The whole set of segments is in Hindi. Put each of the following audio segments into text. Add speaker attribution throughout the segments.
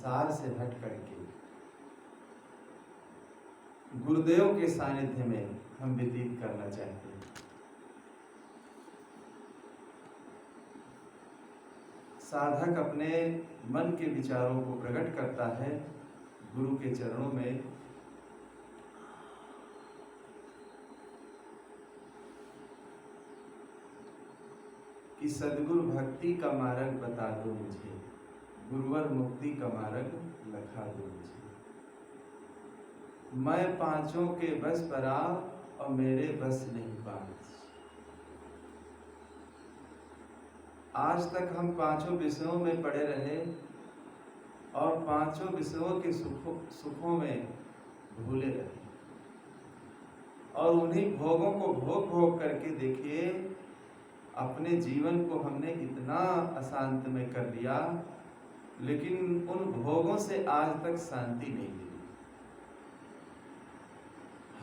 Speaker 1: संसार से हट करके गुरुदेव के सानिध्य में हम व्यतीत करना चाहते हैं। साधक अपने मन के विचारों को प्रकट करता है गुरु के चरणों में। कि सद्गुरु भक्ति का मार्ग बता दो मुझे, गुरुवर मुक्ति का मार्ग लखा दो मुझे। मैं पांचों के बस पर आ और मेरे बस नहीं पांच। आज तक हम पांचों विषयों में पड़े रहे और पांचों विषयों के सुखों में भूले रहे और उन्हीं भोगों को भोग भोग करके देखिए अपने जीवन को हमने इतना अशांत में कर दिया, लेकिन उन भोगों से आज तक शांति नहीं मिली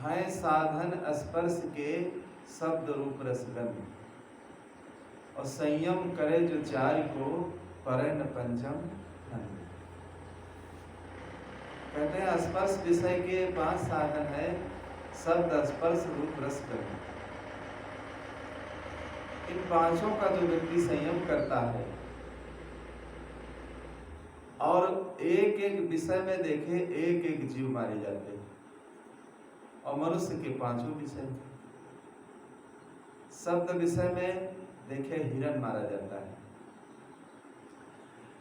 Speaker 1: है। साधन स्पर्श के शब्द रूप रसगंध और संयम करे जो चार को परे न पंचम धन। कहते हैं स्पर्श विषय के 5 साधन है। शब्द स्पर्श रूप रसगंध, इन पांचों का जो व्यक्ति संयम करता है और एक एक विषय में देखे एक एक जीव मारे जाते हैं और मनुष्य के पांचों विषय, शब्द विषय में देखे हिरण मारा जाता है।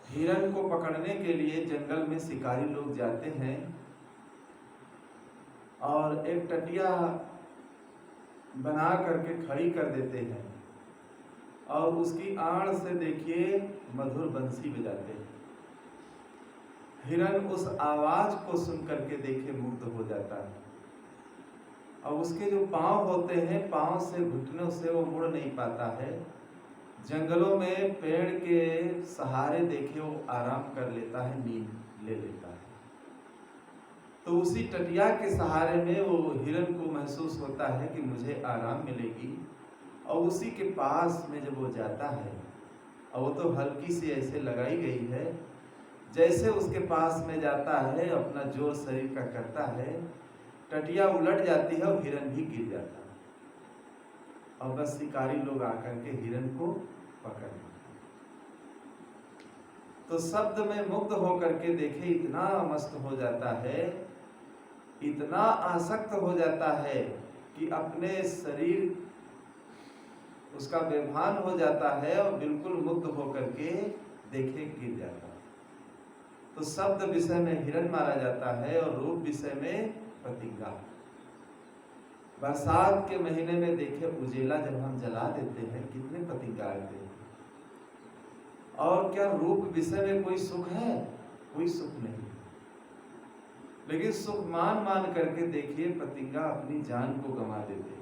Speaker 1: हिरण को पकड़ने के लिए जंगल में शिकारी लोग जाते हैं और एक टटिया बना करके खड़ी कर देते हैं और उसकी आड़ से देखिए मधुर बंसी बजाते हैं। हिरण उस आवाज को सुन करके देखे मुग्ध हो जाता है और उसके जो पांव होते हैं, पांव से घुटनों से वो मुड़ नहीं पाता है। जंगलों में पेड़ के सहारे देखे वो आराम कर लेता है, नींद ले लेता है। तो उसी टटिया के सहारे में वो हिरण को महसूस होता है कि मुझे आराम मिलेगी और उसी के पास में जब वो जाता है और वो तो हल्की सी ऐसे लगाई गई है, जैसे उसके पास में जाता है अपना जोर शरीर का करता है, टटिया उलट जाती है और हिरण भी गिर जाता है और बस शिकारी लोग आकर के हिरण को पकड़ लेते। तो शब्द में मुग्ध होकर के देखे इतना मस्त हो जाता है, इतना आसक्त हो जाता है कि अपने शरीर उसका बेभान हो जाता है और बिल्कुल मुग्ध होकर के देखे गिर जाता है। तो शब्द विषय में हिरण मारा जाता है और रूप विषय में पतिंगा। बरसात के महीने में देखे उजेला जब हम जला देते हैं कितने पतिंगा आते हैं। और क्या रूप विषय में कोई सुख है? कोई सुख नहीं। लेकिन सुख मान मान करके देखिए पतिंगा अपनी जान को गंवा देते हैं।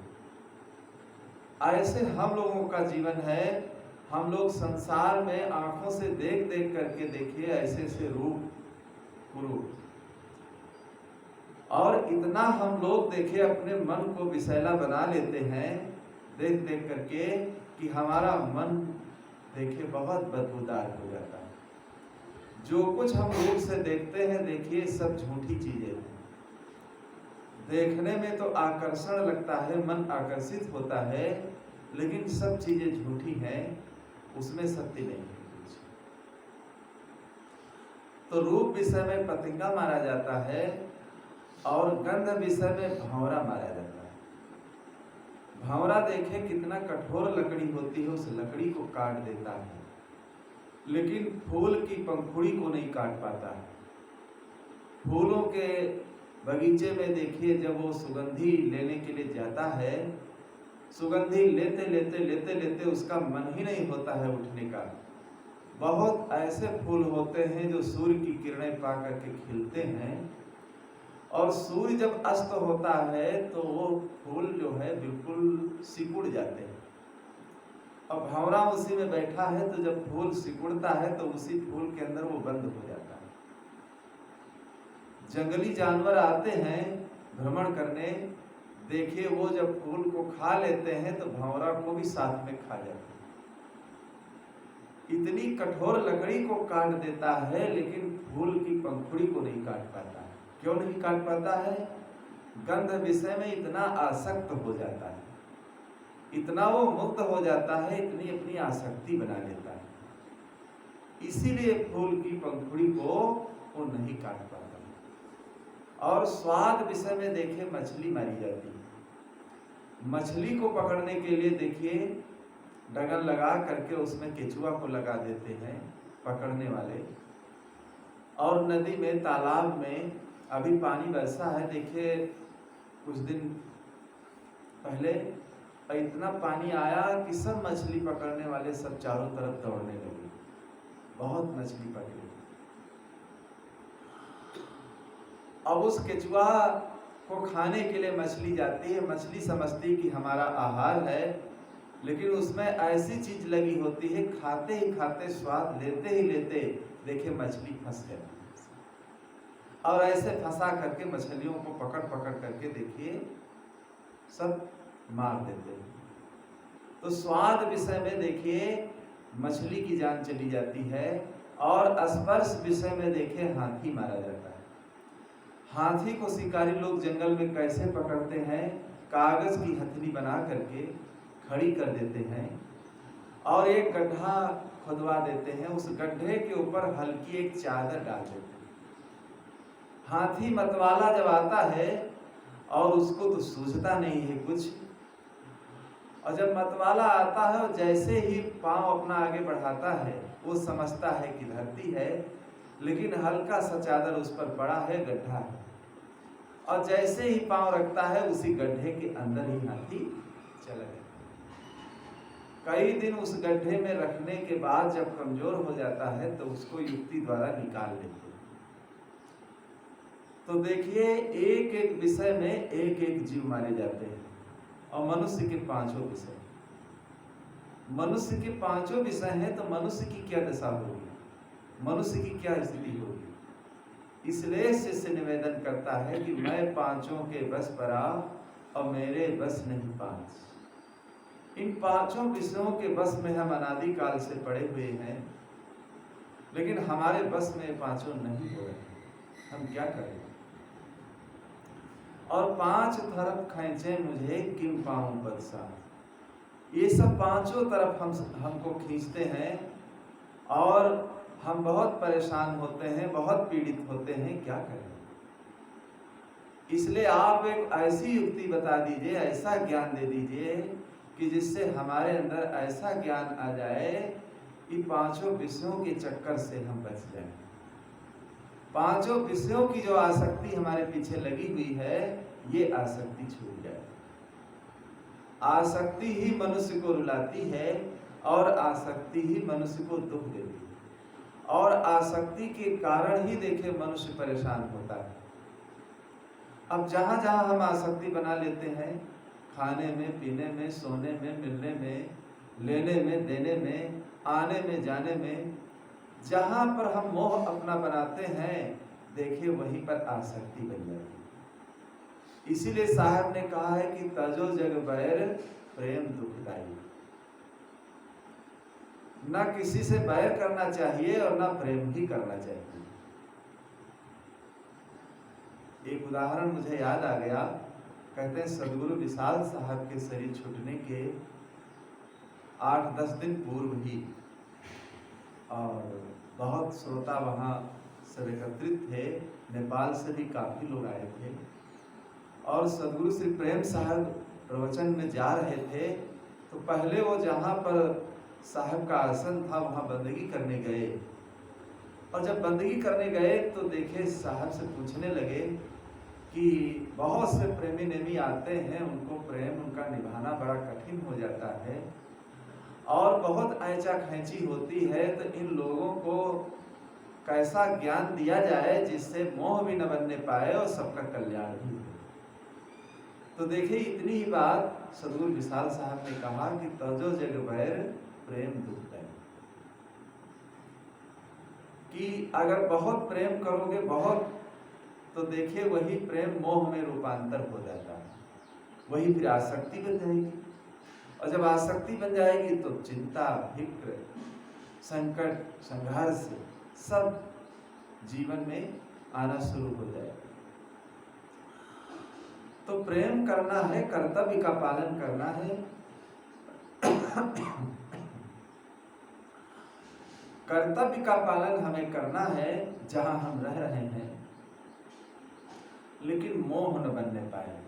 Speaker 1: ऐसे हम लोगों का जीवन है। हम लोग संसार में आंखों से देख देख करके देखिए ऐसे ऐसे रूप कुरूप, और इतना हम लोग देखे अपने मन को विषैला बना लेते हैं देख देख करके कि हमारा मन देखे बहुत बदबूदार हो जाता है। जो कुछ हम रूप से देखते हैं देखिए सब झूठी चीजें हैं। देखने में तो आकर्षण लगता है, मन आकर्षित होता है, लेकिन सब चीजें झूठी हैं, उसमें सत्य नहीं है कुछ। तो रूप विषय में पतिंगा मारा जाता है और गंध विषय में भंवरा मारा जाता है। भंवरा देखे कितना कठोर लकड़ी होती है, उस लकड़ी को काट देता है, लेकिन फूल की पंखुड़ी को नहीं काट पाता है। फूलों के बगीचे में देखिए जब वो सुगंधी लेने के लिए जाता है, सुगंधी लेते लेते लेते लेते उसका मन ही नहीं होता है उठने का। बहुत ऐसे फूल होते हैं जो सूर्य की किरणें पा करके खिलते हैं और सूर्य जब अस्त होता है तो वो फूल जो है बिल्कुल सिकुड़ जाते हैं। और भंवरा उसी में बैठा है तो जब फूल सिकुड़ता है तो उसी फूल के अंदर वो बंद हो जाता है। जंगली जानवर आते हैं भ्रमण करने, देखिए वो जब फूल को खा लेते हैं तो भंवरा को भी साथ में खा जाते हैं। इतनी कठोर लकड़ी को काट देता है, लेकिन फूल की पंख पंखुड़ी को नहीं काट पाता है। क्यों नहीं काट पाता है? गंध विषय में इतना आसक्त हो जाता है, इतना वो मुक्त हो जाता है, इतनी अपनी आसक्ति बना लेता है, इसीलिए फूल की पंखुड़ी को वो नहीं काट पाता। और स्वाद विषय में देखिए मछली मारी जाती है। मछली को पकड़ने के लिए देखिए डगन लगा करके उसमें केचुआ को लगा देते हैं पकड़ने वाले। और नदी में, तालाब में अभी पानी वैसा है, देखिए कुछ दिन पहले इतना पानी आया कि सब मछली पकड़ने वाले सब चारों तरफ दौड़ने लगे, बहुत मछली पकड़ी। अब उस केचुआ को खाने के लिए मछली जाती है, मछली समझती कि हमारा आहार है, लेकिन उसमें ऐसी चीज लगी होती है, खाते ही खाते, स्वाद लेते ही लेते देखिए मछली फंस जाती है। और ऐसे फंसा करके मछलियों को पकड़ पकड़ करके देखिए सब मार देते हैं। तो स्वाद विषय में देखिए मछली की जान चली जाती है। और स्पर्श विषय में देखिए हाथी मारा जाता है। हाथी को शिकारी लोग जंगल में कैसे पकड़ते हैं? कागज की हथनी बना करके खड़ी कर देते हैं और एक गड्ढा खुदवा देते हैं, उस गड्ढे के ऊपर हल्की एक चादर डाल देते हैं। हाथी मतवाला जब आता है और उसको तो सूझता नहीं है कुछ, और जब मतवाला आता है और जैसे ही पांव अपना आगे बढ़ाता है वो समझता है कि धरती है, लेकिन हल्का सा चादर उस पर पड़ा है, गड्ढा है, और जैसे ही पांव रखता है उसी गड्ढे के अंदर ही हाथी चला जाता है। कई दिन उस गड्ढे में रखने के बाद जब कमजोर हो जाता है तो उसको युक्ति द्वारा निकाल लेते हैं। तो देखिए एक एक विषय में एक एक जीव मारे जाते हैं। और मनुष्य के पांचों विषय, मनुष्य के पांचों विषय हैं, तो मनुष्य की क्या दशा होगी, मनुष्य की क्या स्थिति होगी। इसलिए शिष्य निवेदन करता है कि मैं पांचों के बस पर आ और मेरे बस नहीं पांच। इन पांचों विषयों के बस में हम अनादि काल से पड़े हुए हैं, लेकिन हमारे बस में पांचों नहीं हो रहे, हम क्या करें। और पांच तरफ खींचे मुझे किम पाऊं बदसा, ये सब पांचों तरफ हमको खींचते हैं और हम बहुत परेशान होते हैं, बहुत पीड़ित होते हैं, क्या करें। इसलिए आप एक ऐसी युक्ति बता दीजिए, ऐसा ज्ञान दे दीजिए कि जिससे हमारे अंदर ऐसा ज्ञान आ जाए कि पांचों विषयों के चक्कर से हम बच जाएं। पांचों विषयों की जो आसक्ति हमारे पीछे लगी हुई है, ये आसक्ति छूट जाए। आसक्ति ही मनुष्य को रुलाती है और आसक्ति ही मनुष्य को दुख देती है, और आसक्ति के कारण ही देखिए मनुष्य परेशान होता है। अब जहां जहां हम आसक्ति बना लेते हैं, खाने में, पीने में, सोने में, मिलने में, लेने में, देने में, आने में, जाने में, जहां पर हम मोह अपना बनाते हैं देखिए वहीं पर आसक्ति बन जाती है। इसीलिए साहब ने कहा है कि तजो जग बैर प्रेम दुखदाई। ना किसी से बैर करना चाहिए और ना प्रेम ही करना चाहिए। एक उदाहरण मुझे याद आ गया, कहते हैं सदगुरु विशाल साहब के शरीर छूटने के 8-10 दिन पूर्व ही, और बहुत श्रोता वहाँ सब एकत्रित थे, नेपाल से भी काफी लोग आए थे, और सदगुरु श्री प्रेम साहब प्रवचन में जा रहे थे। तो पहले वो जहाँ पर साहब का आसन था वहाँ बंदगी करने गए, और जब बंदगी करने गए तो देखे साहब से पूछने लगे कि बहुत से प्रेमी नेमी आते हैं, उनको प्रेम उनका निभाना बड़ा कठिन हो जाता है और बहुत ऐचा खैंची होती है, तो इन लोगों को कैसा ज्ञान दिया जाए जिससे मोह भी न बनने पाए और सबका कल्याण भी हो। तो देखिए इतनी ही बात सदगुरु विशाल साहब ने कहा कि तजो जग बैर प्रेम दुखदाई, कि अगर बहुत प्रेम करोगे बहुत, तो देखिए वही प्रेम मोह में रूपांतर हो जाता है, वही फिर आसक्ति बन जाएगी, और जब आसक्ति बन जाएगी तो चिंता, फिक्र, संकट, संघर्ष सब जीवन में आना शुरू हो जाए। तो प्रेम करना है, कर्तव्य का पालन करना है। कर्तव्य का पालन हमें करना है जहां हम रह रहे हैं, लेकिन मोह न बनने पाए।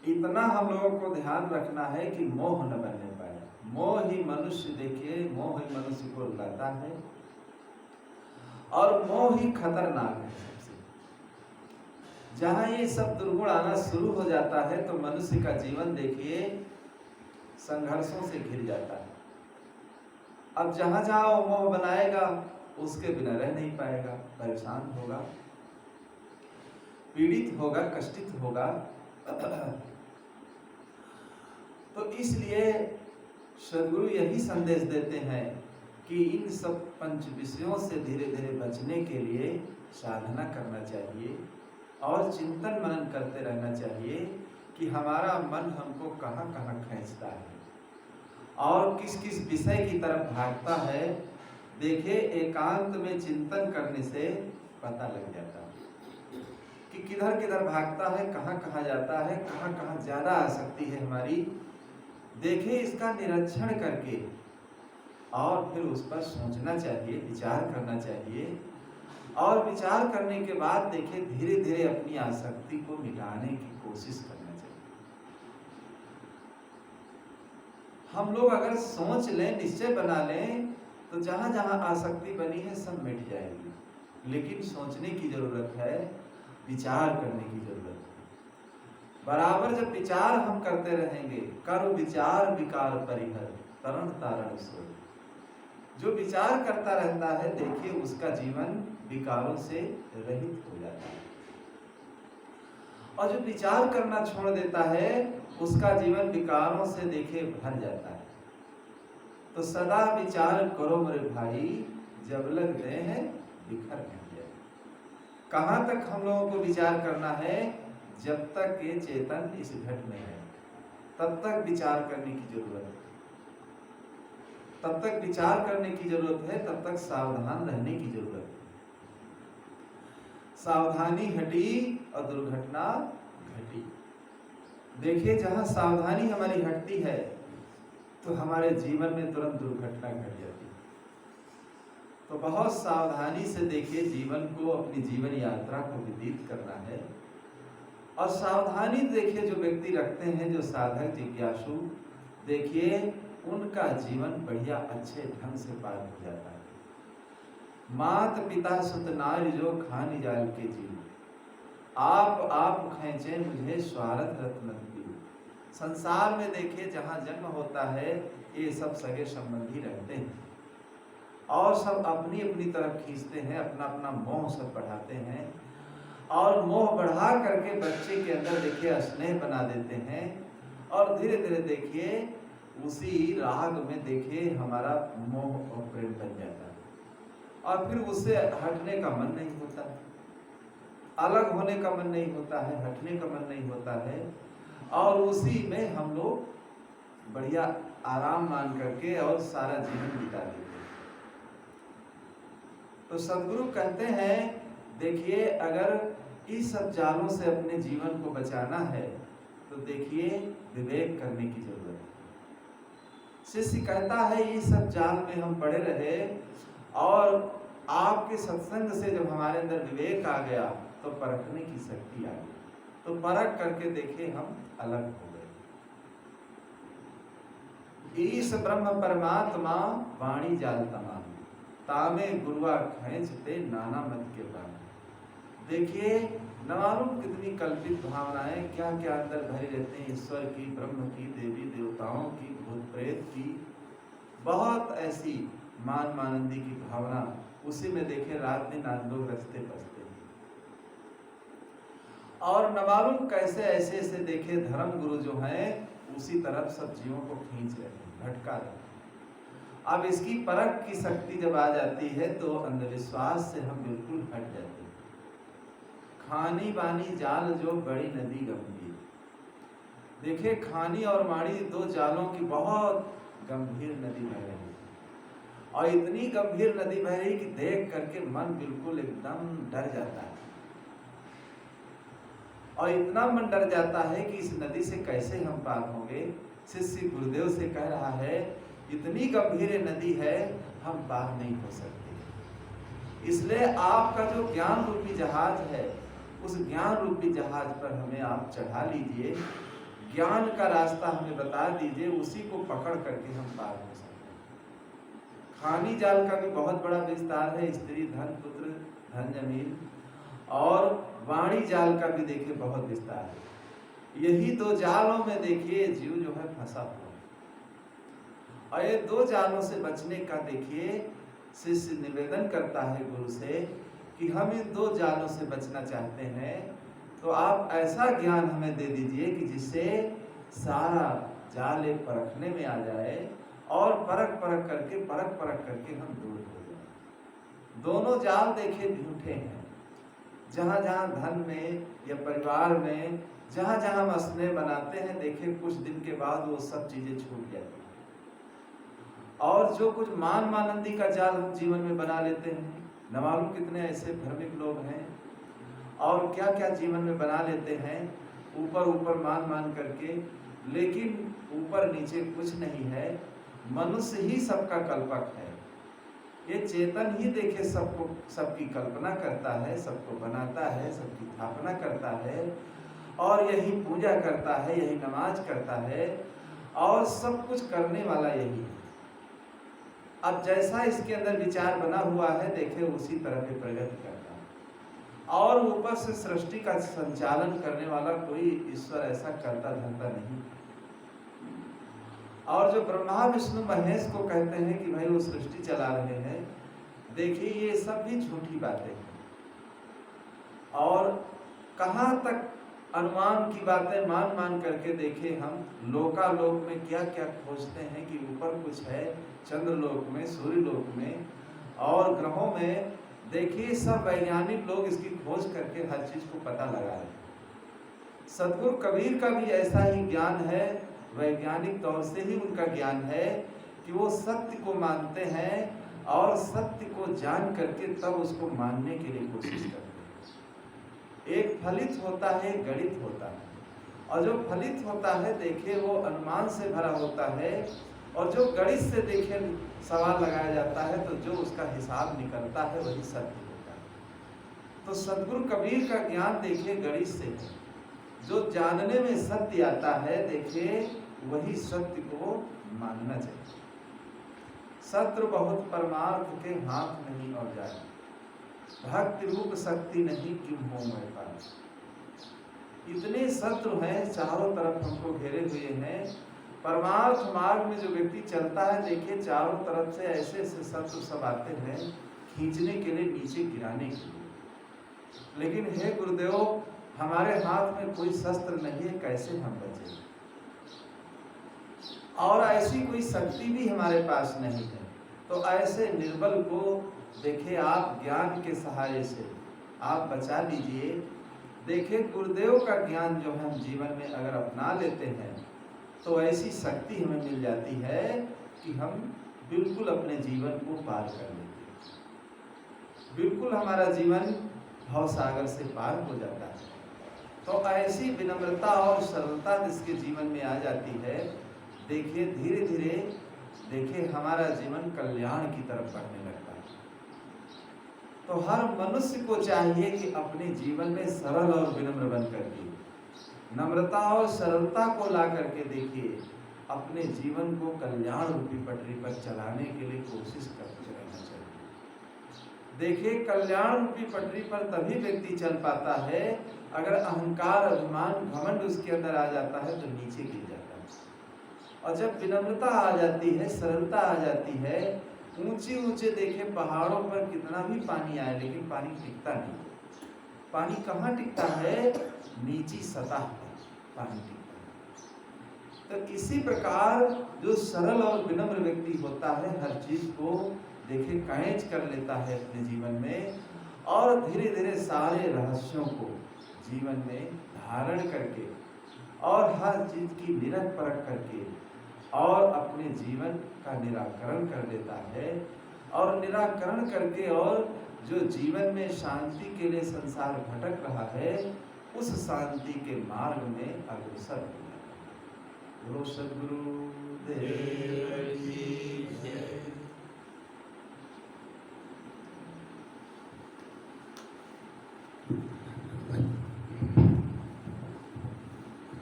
Speaker 1: इतना हम लोगों को ध्यान रखना है कि मोह न बनने पाए। मोह ही मनुष्य, देखिए, मोह ही मनुष्य को रुलाता है और मोह ही खतरनाक है सबसे। जहां ये सब दुर्गुण आना शुरू हो जाता है तो मनुष्य का जीवन देखिए संघर्षों से घिर जाता है। अब जहां जहां वो मोह बनाएगा उसके बिना रह नहीं पाएगा, परेशान होगा, पीड़ित होगा, कष्टित होगा। तो इसलिए सदगुरु यही संदेश देते हैं कि इन सब पंच विषयों से धीरे धीरे बचने के लिए साधना करना चाहिए और चिंतन मनन करते रहना चाहिए कि हमारा मन हमको कहाँ कहाँ खींचता है और किस किस विषय की तरफ भागता है। देखिए, एकांत में चिंतन करने से पता लग जाता है कि किधर किधर भागता है, कहाँ कहाँ जाता है, कहाँ कहाँ ज्यादा आसक्ति है हमारी। देखिए, इसका निरीक्षण करके और फिर उस पर सोचना चाहिए, विचार करना चाहिए और विचार करने के बाद देखिए धीरे धीरे अपनी आसक्ति को मिटाने की कोशिश करना चाहिए। हम लोग अगर सोच लें, निश्चय बना लें, तो जहां जहां आसक्ति बनी है सब मिट जाएगी। लेकिन सोचने की जरूरत है, विचार करने की जरूरत है। बराबर जब विचार हम करते रहेंगे, कर विचार विकार परिहर तरण तारण सोई। जो विचार करता रहता है देखिए उसका जीवन विकारों से रहित हो जाता है और जो विचार करना छोड़ देता है उसका जीवन विकारों से देखिए भर जाता है। तो सदा विचार करो मेरे भाई, जब लग गए हैं बिखर नहीं जाए। कहाँ तक हम लोगों को विचार करना है? जब तक ये चेतन इस घट में है तब तक विचार करने की जरूरत है, तब तक विचार करने की जरूरत है, तब तक सावधान रहने की जरूरत है। सावधानी हटी और दुर्घटना घटी। देखिए, जहां सावधानी हमारी हटती है तो हमारे जीवन में तुरंत दुर्घटना घट जाती है। तो बहुत सावधानी से देखिए जीवन को, अपनी जीवन यात्रा को व्यतीत करना है। और सावधानी देखिए जो व्यक्ति रखते हैं, जो साधक जिज्ञासु, देखिए उनका जीवन बढ़िया अच्छे ढंग से पार हो जाता है। मात पिता सुत नारी जो खानी जाल के जीव, आप खींचे मुझे स्वार्थ रत्न पीव। संसार में देखिए जहाँ जन्म होता है ये सब सगे संबंधी रहते हैं और सब अपनी अपनी तरफ खींचते हैं, अपना अपना मोह सब बढ़ाते हैं और मोह बढ़ा करके बच्चे के अंदर देखिए स्नेह बना देते हैं और धीरे धीरे देखिए उसी राग में देखिए हमारा मोह और प्रेम बन जाता है और फिर उससे हटने का मन नहीं होता है, अलग होने का मन नहीं होता है, हटने का मन नहीं होता है और उसी में हम लोग बढ़िया आराम मान करके और सारा जीवन बिता देते हैं। तो सदगुरु कहते हैं देखिए अगर इस सब जालों से अपने जीवन को बचाना है तो देखिए विवेक करने की जरूरत है। शिष्य कहता है इस सब जाल में हम पड़े रहे और आपके सत्संग से जब हमारे अंदर विवेक आ गया तो परखने की शक्ति आ गई, तो परख करके देखिए हम अलग हो गए। ईश ब्रह्म परमात्मा वाणी जाल तमाम, तामे गुरुआ खींचते नाना मत के बाण। देखिए न मालूम कितनी कल्पित भावनाएं क्या क्या अंदर भरी रहते हैं, ईश्वर की, ब्रह्म की, देवी देवताओं की, भूत प्रेत की, बहुत ऐसी मान मानंदी की भावना, उसी में देखे रात दिन लोग रचते बसते हैं और न मालूम कैसे ऐसे ऐसे देखे धर्म गुरु जो हैं उसी तरफ सब जीवों को खींच रहे हैं, भटका रहे हैं। अब इसकी परख की शक्ति जब आ जाती है तो अंधविश्वास से हम बिल्कुल हट जाते हैं। खानी बानी जाल जो बड़ी नदी गंभीर, देखिए खानी और माड़ी दो जालों की बहुत गंभीर नदी बह रही है और इतनी गंभीर नदी बह रही कि देख करके मन बिल्कुल एकदम डर जाता है, और इतना मन डर जाता है कि इस नदी से कैसे हम पार होंगे। शिष्य गुरुदेव से कह रहा है, इतनी गंभीर नदी है, हम पार नहीं हो सकते। इसलिए आपका जो ज्ञान रूपी जहाज है, उस ज्ञान रूपी जहाज पर हमें आप चढ़ा लीजिए, ज्ञान का रास्ता हमें बता दीजिए, उसी को पकड़ करके हम पार हो सकते हैं। खानी जाल का भी बहुत बड़ा विस्तार है, स्त्री धन पुत्र धन जमीन, और वाणी जाल का भी देखिए बहुत विस्तार है। यही दो जालों में देखिए जीव जो है फंसा हुआ है, और ये दो जालों से बचने का देखिए शिष्य निवेदन करता है गुरु से कि हम इन दो जालों से बचना चाहते हैं, तो आप ऐसा ज्ञान हमें दे दीजिए कि जिससे सारा जाल एक परखने में आ जाए, और परख परख करके हम दूर हो जाए। दोनों जाल देखिए झूठे हैं। जहाँ जहाँ धन में या परिवार में जहाँ जहाँ हम स्नेह बनाते हैं, देखिए कुछ दिन के बाद वो सब चीजें छूट जाती हैं, और जो कुछ मान मानंदी का जाल हम जीवन में बना लेते हैं, न मालूम कितने ऐसे धार्मिक लोग हैं, और क्या क्या जीवन में बना लेते हैं, ऊपर ऊपर मान करके, लेकिन ऊपर नीचे कुछ नहीं है। मनुष्य ही सबका कल्पक है, ये चेतन ही देखे सबको, सबकी कल्पना करता है, सबको बनाता है, सबकी स्थापना करता है, और यही पूजा करता है, यही नमाज करता है, और सब कुछ करने वाला यही है। अब जैसा इसके अंदर विचार बना हुआ है, देखे उसी तरह की प्रगति करता है, और ऊपर से सृष्टि का संचालन करने वाला कोई ईश्वर ऐसा करता धरता नहीं। और जो ब्रह्मा विष्णु महेश को कहते हैं कि भाई वो सृष्टि चला रहे हैं, देखिए ये सब भी झूठी बातें हैं, और कहाँ तक अनुमान की बातें मान करके देखे हम लोकालोक में क्या क्या खोजते हैं कि ऊपर कुछ है, चंद्रलोक में, सूर्यलोक में और ग्रहों में, देखिए सब वैज्ञानिक लोग इसकी खोज करके हर चीज को पता लगा रहे हैं। सतगुरु कबीर का भी ऐसा ही ज्ञान है, वैज्ञानिक तौर से ही उनका ज्ञान है कि वो सत्य को मानते हैं, और सत्य को जान करके तब उसको मानने के लिए कोशिश करते हैं। एक फलित होता है, एक गणित होता है, और जो फलित होता है देखिए वो अनुमान से भरा होता है, और जो गणित से देखिए सवाल लगाया जाता है तो जो उसका हिसाब निकलता है वही सत्य होता है। तो सतगुरु कबीर का ज्ञान देखिए गणित से है, जो जानने में सत्य आता है देखिए वही सत्य को मानना चाहिए। शत्रु बहुत परमार्थ के हाथ नहीं और जाए, भक्ति रूप शक्ति नहीं क्यों हो मैं पास। इतने शत्रु हैं, चारों तरफ हमको घेरे हुए हैं। परमार्थ मार्ग में जो व्यक्ति चलता है देखिए चारों तरफ से ऐसे ऐसे शत्रु सब आते हैं खींचने के लिए, नीचे गिराने के लिए। लेकिन हे गुरुदेव, हमारे हाथ में कोई शस्त्र नहीं है, कैसे हम बचें? और ऐसी कोई शक्ति भी हमारे पास नहीं है। तो ऐसे निर्बल को देखिए आप ज्ञान के सहारे से आप बचा लीजिए। देखिए गुरुदेव का ज्ञान जो हम जीवन में अगर अपना लेते हैं तो ऐसी शक्ति हमें मिल जाती है कि हम बिल्कुल अपने जीवन को पार कर लेते हैं। बिल्कुल हमारा जीवन भवसागर से पार हो जाता है। तो ऐसी विनम्रता और सरलता जिसके जीवन में आ जाती है, देखिए धीरे धीरे देखिए हमारा जीवन कल्याण की तरफ बढ़ने लगता है। तो हर मनुष्य को चाहिए कि अपने जीवन में सरल और विनम्र बन करके, नम्रता और सरलता को ला करके देखिए अपने जीवन को कल्याण रूपी पटरी पर चलाने के लिए कोशिश करते रहना चाहिए। देखिए कल्याण रूपी पटरी पर तभी व्यक्ति चल पाता है अगर अहंकार, अभिमान, घमंड उसके अंदर आ जाता है तो नीचे गिर जाता है। और जब विनम्रता आ जाती है, सरलता आ जाती है, ऊंचे ऊंचे देखिए पहाड़ों पर कितना भी पानी आए लेकिन पानी टिकता नहीं। पानी कहाँ टिकता है? नीची सतह पर पानी टिकता है। तो इसी प्रकार जो सरल और विनम्र व्यक्ति होता है हर चीज को देखिए कैच कर लेता है अपने जीवन में, और धीरे धीरे सारे रहस्यों को जीवन में धारण करके और हर चीज की निरख परख करके और अपने जीवन का निराकरण कर देता है। और निराकरण करके और जो जीवन में शांति के लिए संसार भटक रहा है उस शांति के मार्ग में अग्रसर हो जाए। बोलो सद्गुरु देव की जय।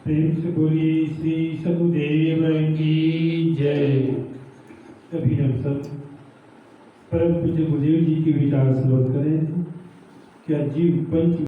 Speaker 2: प्रेम से बोलिए श्री सदगुरुदेव की जय। अभी हम सब परम पूज्य गुरुदेव जी के विचार श्रवण करें। क्या जीव पंच